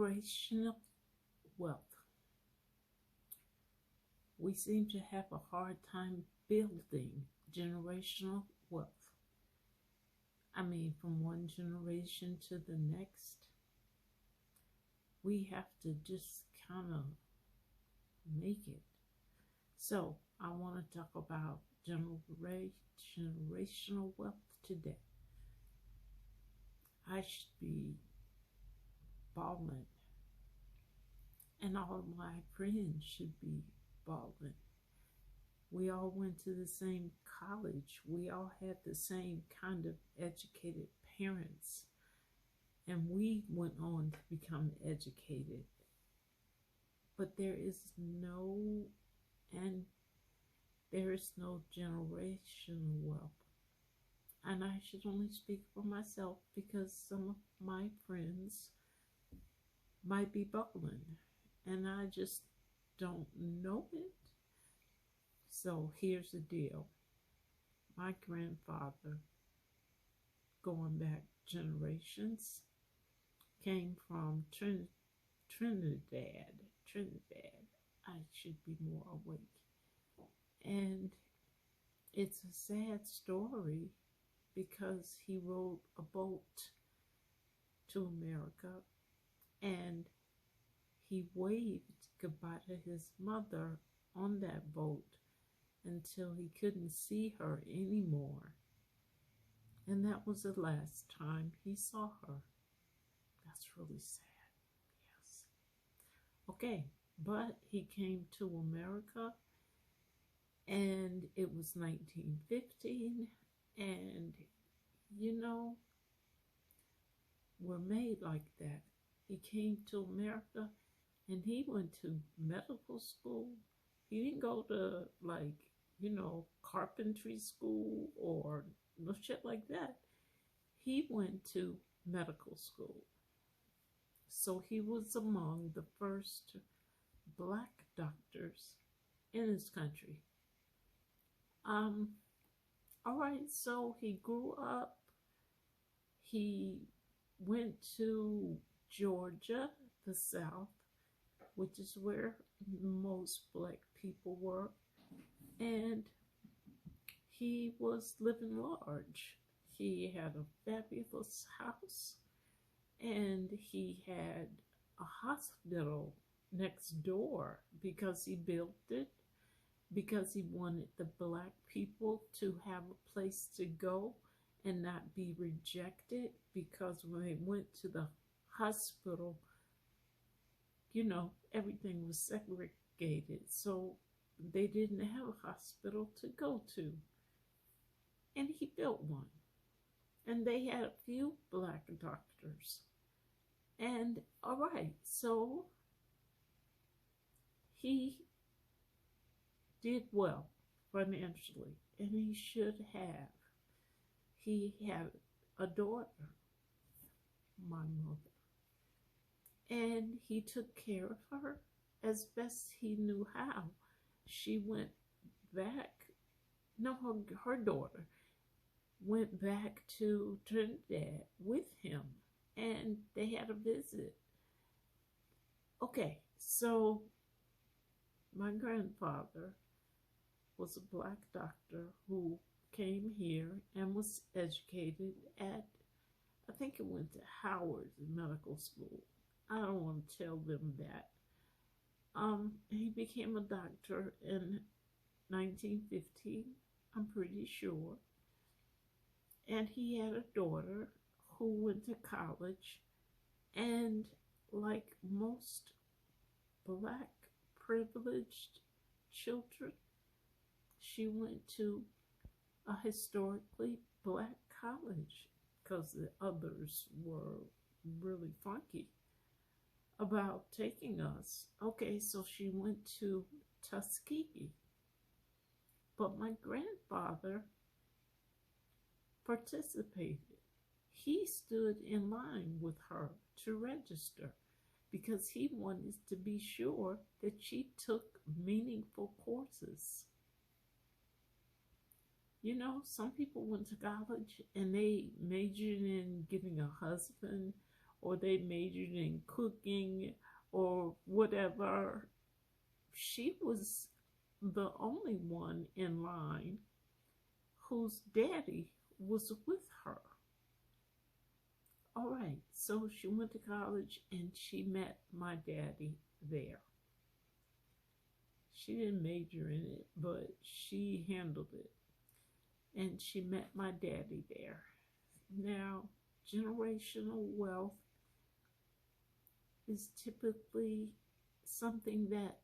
Generational wealth. We seem to have a hard time building generational wealth. I mean, from one generation to the next, we have to just kind of make it. So, I want to talk about generational wealth today. I should be balling, and all of my friends should be balling. We all went to the same college. We all had the same kind of educated parents. And we went on to become educated. But and there is no generational wealth. And I should only speak for myself because some of my friends might be bubbling. And I just don't know it. So here's the deal. My grandfather, going back generations, came from Trinidad. I should be more awake. And it's a sad story because he rode a boat to America and he waved goodbye to his mother on that boat until he couldn't see her anymore. And that was the last time he saw her. That's really sad. Yes. Okay, but he came to America and it was 1915 and we're made like that. He came to America and he went to medical school. He didn't go to carpentry school or no shit like that. He went to medical school. So he was among the first black doctors in his country. All right, so he grew up. He went to Georgia, the South, which is where most black people were. And he was living large. He had a fabulous house and he had a hospital next door because he built it, because he wanted the black people to have a place to go and not be rejected, because when they went to the hospital, everything was segregated. So they didn't have a hospital to go to. And he built one. And they had a few black doctors. And all right, so he did well financially, and he should have. He had a daughter, my mother, and he took care of her as best he knew how. She went back, no, her daughter went back to Trinidad with him, and they had a visit. Okay, so my grandfather was a black doctor who came here and was educated at, I think it went to Howard Medical School. I don't want to tell them that. He became a doctor in 1915, I'm pretty sure. And he had a daughter who went to college, and like most black privileged children, she went to a historically black college because the others were really funky about taking us. Okay, so she went to Tuskegee. But my grandfather participated. He stood in line with her to register because he wanted to be sure that she took meaningful courses. Some people went to college and they majored in getting a husband or they majored in cooking or whatever. She was the only one in line whose daddy was with her. All right, so she went to college and she met my daddy there. She didn't major in it, but she handled it. And she met my daddy there. Now, generational wealth is typically something that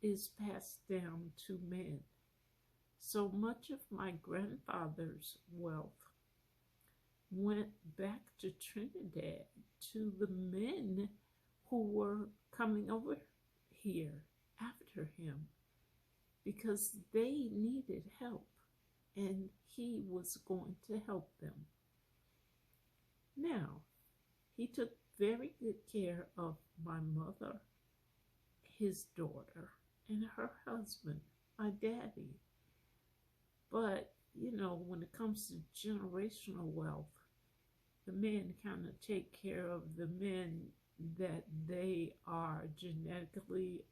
is passed down to men. So much of my grandfather's wealth went back to Trinidad, to the men who were coming over here after him, because they needed help and he was going to help them. Now, he took very good care of my mother, his daughter, and her husband, my daddy. But, you know, when it comes to generational wealth, the men kind of take care of the men that they are genetically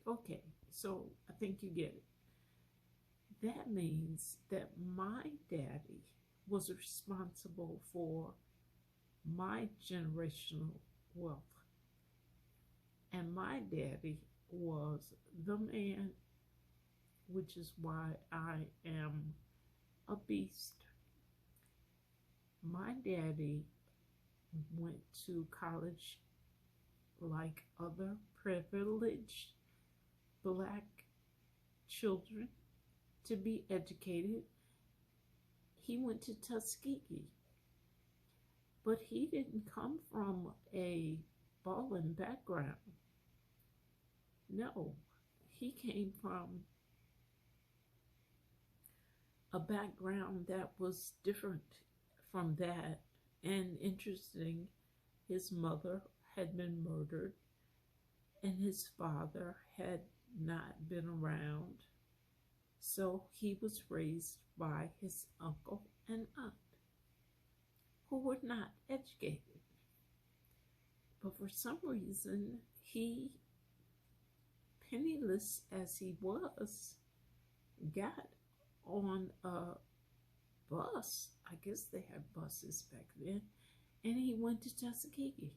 okay. So I think you get it. That means that my daddy was responsible for my generational wealth. And my daddy was the man, which is why I am a beast. My daddy went to college like other privileged black children to be educated. He went to Tuskegee, but he didn't come from a balling background. No, he came from a background that was different from that. And interesting, his mother had been murdered and his father had not been around. So he was raised by his uncle and aunt, who were not educated. But for some reason, he, penniless as he was, got on a bus. I guess they had buses back then. And he went to Tuskegee.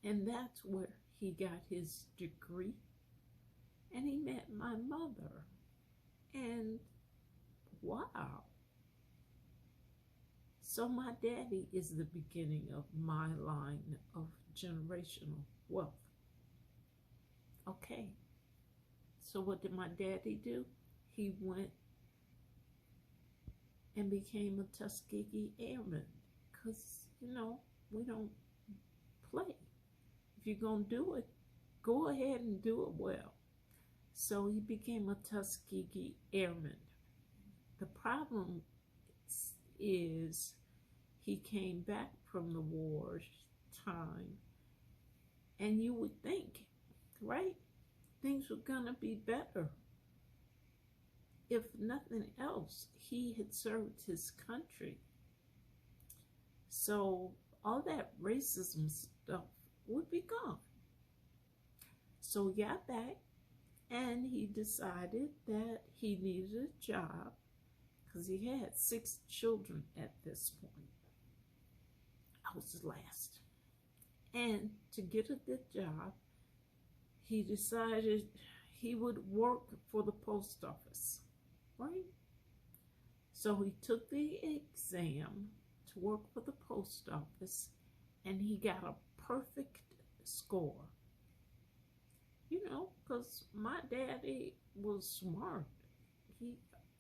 And that's where he got his degree. And he met my mother. And wow. So my daddy is the beginning of my line of generational wealth. Okay. So what did my daddy do? He went and became a Tuskegee Airman. Because, you know, we don't play. If you're going to do it, go ahead and do it well. So he became a Tuskegee Airman. The problem is he came back from the war time, and you would think, right, things were going to be better. If nothing else, he had served his country. So all that racism stuff would be gone. So he got back and he decided that he needed a job because he had 6 children at this point. I was the last. And to get a good job, he decided he would work for the post office. Right? So he took the exam to work for the post office and he got a perfect score. You know, because my daddy was smart.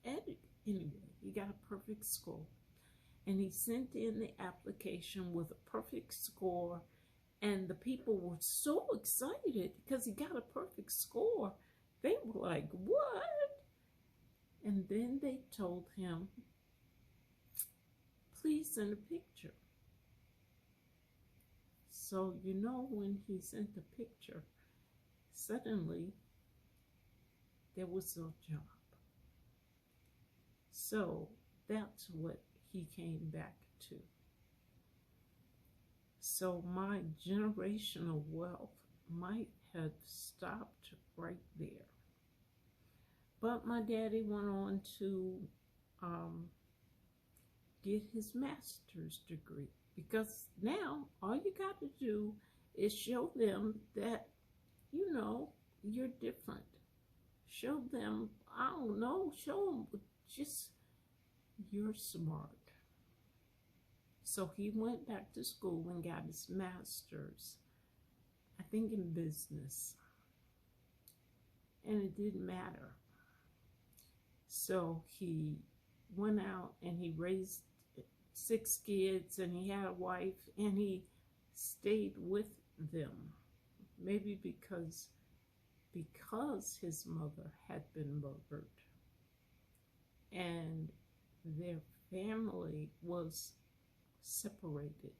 Anyway, he got a perfect score. And he sent in the application with a perfect score. And the people were so excited because he got a perfect score. They were like, what? And then they told him, please send a picture. So, you know, when he sent the picture, suddenly there was no job. So that's what he came back to. So my generational wealth might have stopped right there. But my daddy went on to um, get his master's degree, because now all you got to do is show them that, you know, you're different. Show them, I don't know, show them just you're smart. So he went back to school and got his master's, I think in business. And it didn't matter. So he went out and he raised 6 kids, and he had a wife, and he stayed with them. Maybe because his mother had been murdered, and their family was separated.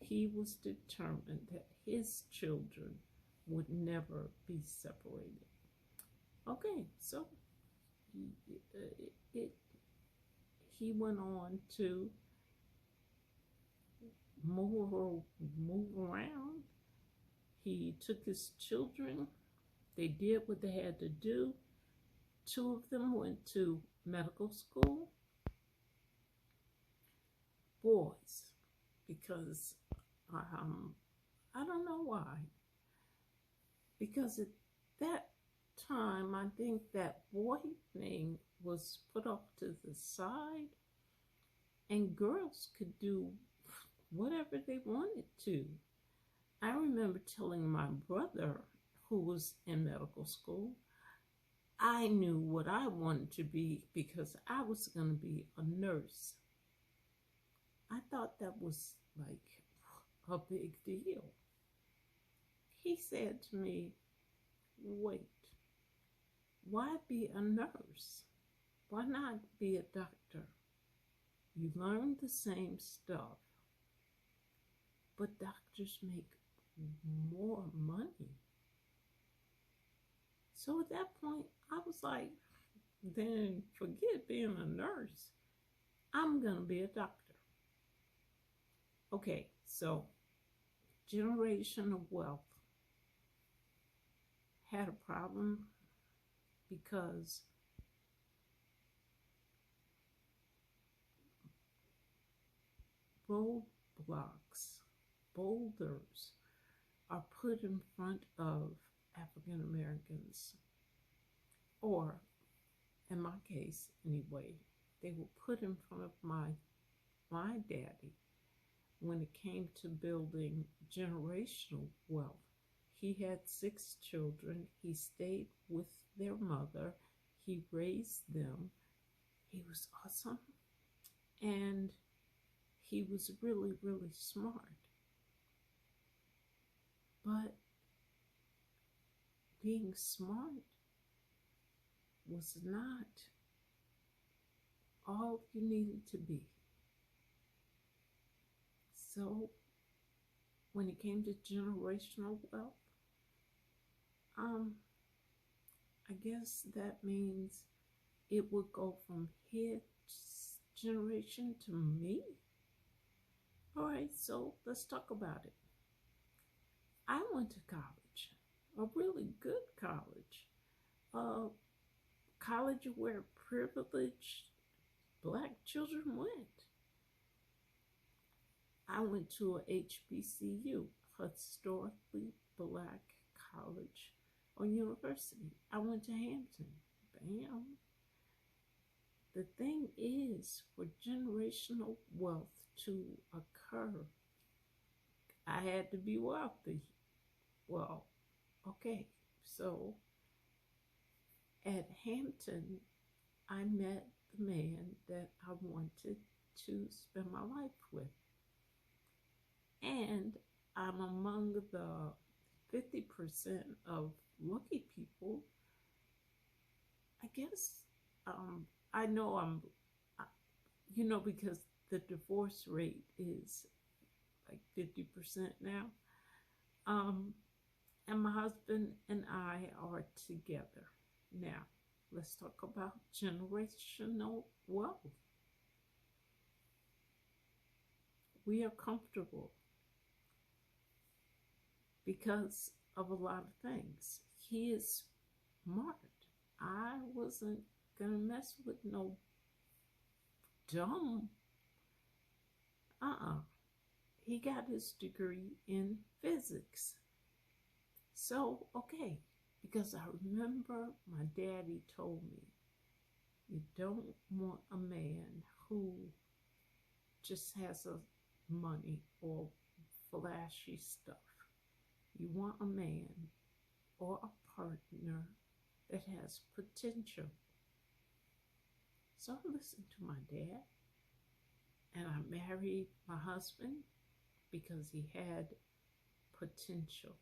He was determined that his children would never be separated. Okay, so he went on to move around. He took his children. They did what they had to do. 2 of them went to medical school. Boys, because I don't know why. Because at that time, I think that boy thing was put off to the side, and girls could do whatever they wanted to. I remember telling my brother, who was in medical school, I knew what I wanted to be because I was going to be a nurse. I thought that was like a big deal. He said to me, wait, why be a nurse? Why not be a doctor? You learn the same stuff, but doctors make more money. So at that point, I was like, then forget being a nurse. I'm going to be a doctor. Okay, so generational wealth had a problem because roadblocks, boulders are put in front of African Americans, or in my case anyway, they were put in front of my daddy when it came to building generational wealth. He had 6 children. He stayed with their mother. He raised them. He was awesome. And he was really, really smart. But being smart was not all you needed to be. So when it came to generational wealth, I guess that means it would go from his generation to me. All right, so let's talk about it. I went to college, a really good college, college where privileged Black children went. I went to a HBCU, historically Black college or university. I went to Hampton. Bam. The thing is, for generational wealth to occur, I had to be wealthy. Well, okay, so at Hampton, I met the man that I wanted to spend my life with. And I'm among the 50% of lucky people. I guess I know because the divorce rate is like 50% now. And my husband and I are together. Now, let's talk about generational wealth. We are comfortable. because of a lot of things. He is smart. I wasn't gonna mess with no dumb. He got his degree in physics. So, okay, because I remember my daddy told me, you don't want a man who just has a money or flashy stuff. You want a man or a partner that has potential. So I listened to my dad, and I married my husband because he had potential.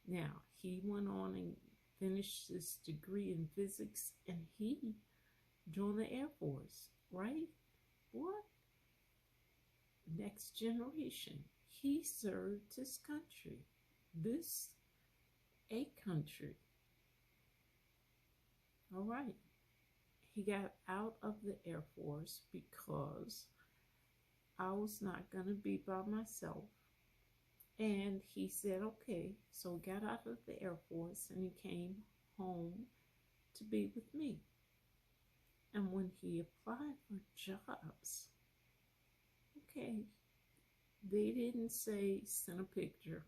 Now, he went on and finished his degree in physics, and he joined the Air Force, right? What? Next generation. He served his country. This, a country. All right. He got out of the Air Force because I was not going to be by myself. And he said, okay. So he got out of the Air Force and he came home to be with me. And when he applied for jobs, okay, they didn't say send a picture.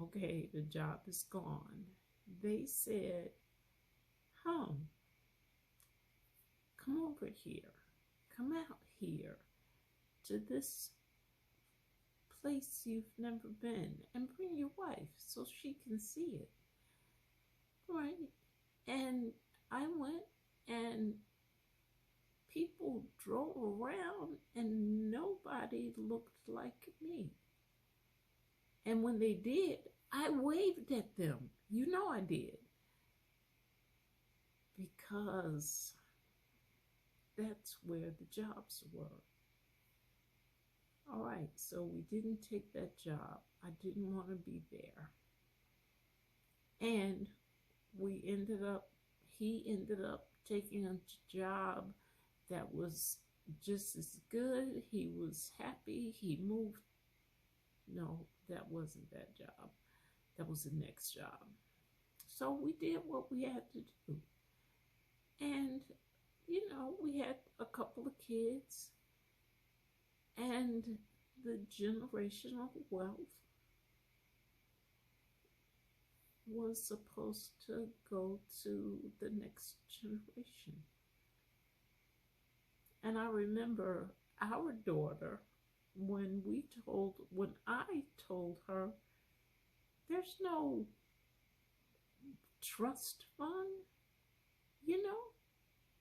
Okay, the job is gone. They said, come over here. Come out here to this place you've never been and bring your wife so she can see it. Right? And I went, and people drove around and nobody looked like me. And when they did, I waved at them. You know I did. Because that's where the jobs were. All right, so we didn't take that job. I didn't want to be there. And he ended up taking a job that was just as good. He was happy. He moved. No, that wasn't that job. That was the next job. So we did what we had to do. And, we had a couple of kids. And the generational wealth was supposed to go to the next generation. And I remember our daughter, when I told her, there's no trust fund,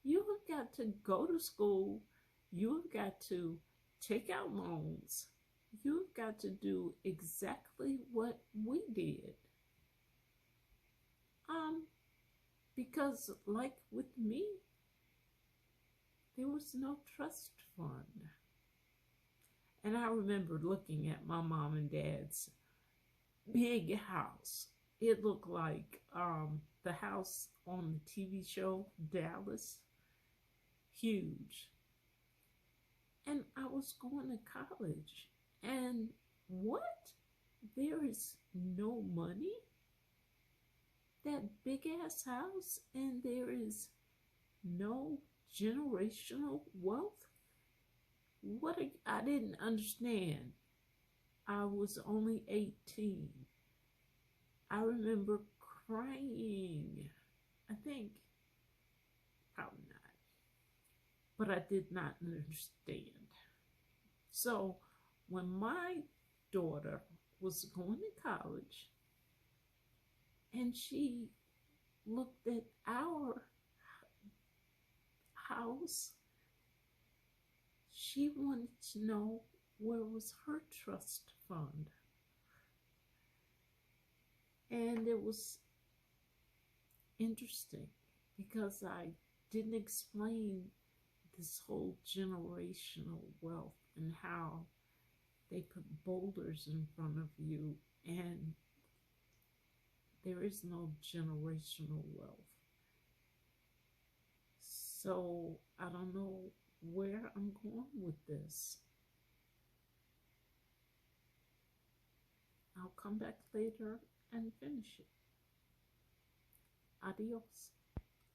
you have got to go to school, you've got to take out loans, you've got to do exactly what we did. Because like with me, there was no trust fund. And I remember looking at my mom and dad's big house. It looked like the house on the TV show Dallas. Huge. And I was going to college. And what? There is no money? That big ass house, and there is no generational wealth? I didn't understand. I was only 18. I remember crying. I think, probably not. But I did not understand. So when my daughter was going to college, and she looked at our house, she wanted to know where was her trust fund. And it was interesting because I didn't explain this whole generational wealth and how they put boulders in front of you, and there is no generational wealth. So I don't know where I'm going with this. I'll come back later and finish it. Adios.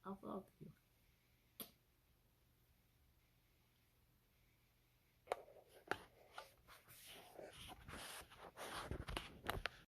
I love you.